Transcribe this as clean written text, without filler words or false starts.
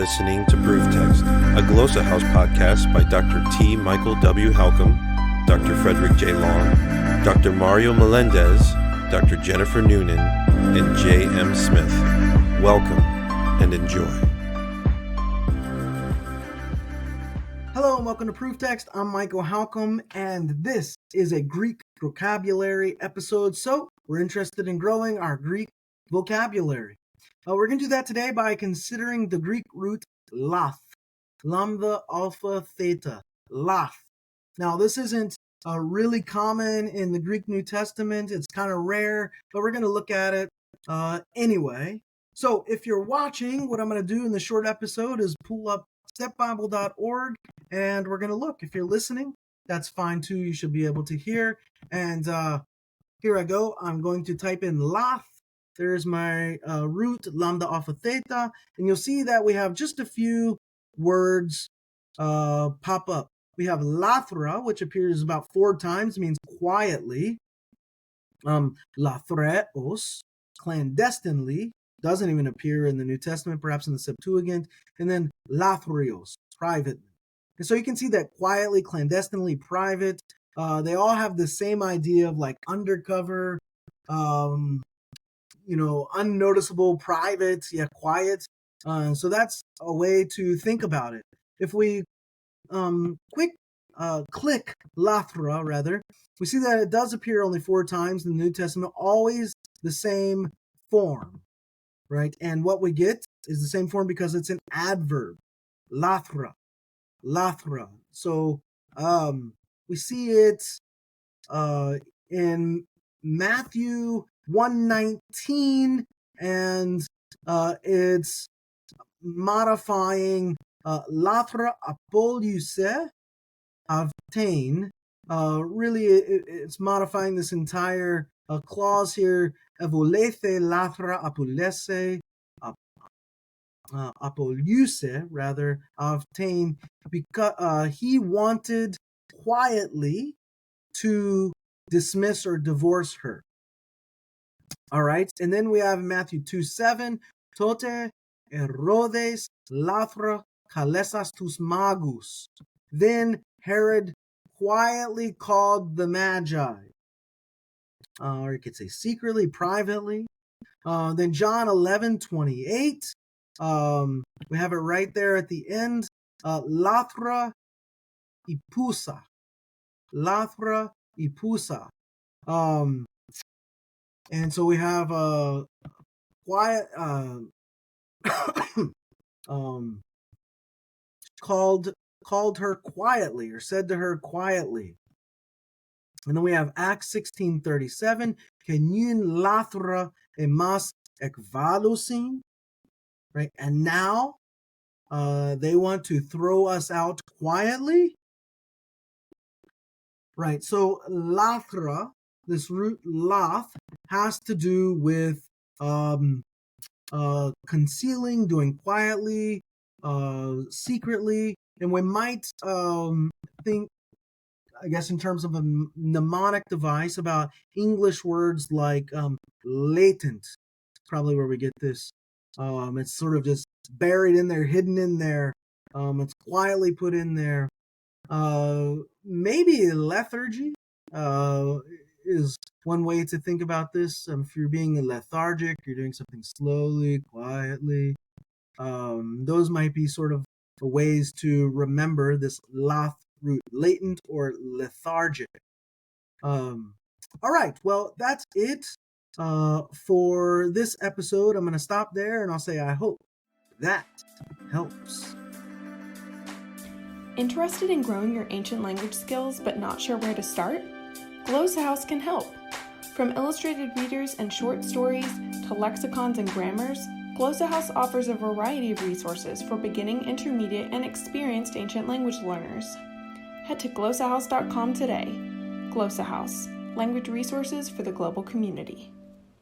listening to Proof Text, a Glossa House podcast by Dr. T. Michael W. Halcomb, Dr. Frederick J. Long, Dr. Mario Melendez, Dr. Jennifer Noonan, and J. M. Smith. Welcome and enjoy. Hello and welcome to Proof Text. I'm Michael Halcomb, and this is a Greek vocabulary episode. So we're interested in growing our Greek vocabulary. We're going to do that today by considering the Greek root lath, lambda, alpha, theta, lath. Now, this isn't really common in the Greek New Testament. It's kind of rare, but we're going to look at it anyway. So if you're watching, what I'm going to do in the short episode is pull up stepbible.org, and we're going to look. If you're listening, that's fine too. You should be able to hear. And here I go. I'm going to type in lath. There's my root, lambda, alpha, theta. And you'll see that we have just a few words pop up. We have lathra, which appears about 4 times, means quietly. Lathreos, clandestinely, doesn't even appear in the New Testament, perhaps in the Septuagint. And then lathrios, privately. And so you can see that quietly, clandestinely, private, they all have the same idea of like undercover, unnoticeable, private, quiet. So that's a way to think about it. If we click lathra, rather, we see that it does appear only 4 times in the New Testament, always the same form, right? And what we get is the same form because it's an adverb, lathra, lathra. So we see it in Matthew 1:19, and it's modifying lathra apoluse avtain. Really, it's modifying this entire clause here. Evolethe lathra apolese apoluse, rather, avtain, because he wanted quietly to dismiss or divorce her. All right, and then we have Matthew 2:7, tote Herodes lathra kalesas tus magus. Then Herod quietly called the Magi, or you could say secretly, privately. Then John 11:28, we have it right there at the end, lathra ipusa, lathra ipusa. And so we have quiet, called her quietly, or said to her quietly. And then we have Acts 16:37, kenyin lathra emas ekvalusin, right? And now they want to throw us out quietly, right? So lathra, this root lath, has to do with concealing, doing quietly, secretly. And we might think, I guess, in terms of a mnemonic device, about English words like latent. It's probably where we get this. It's sort of just buried in there, hidden in there. It's quietly put in there. Maybe lethargy is one way to think about this. If you're being lethargic, you're doing something slowly, quietly. Those might be sort of ways to remember this lath root, latent or lethargic. All right, well, that's it for this episode. I'm going to stop there, and I'll say I hope that helps. Interested in growing your ancient language skills but not sure where to start? Glossa House can help. From illustrated readers and short stories to lexicons and grammars, Glossa House offers a variety of resources for beginning, intermediate, and experienced ancient language learners. Head to glossahouse.com today. Glossa House, language resources for the global community.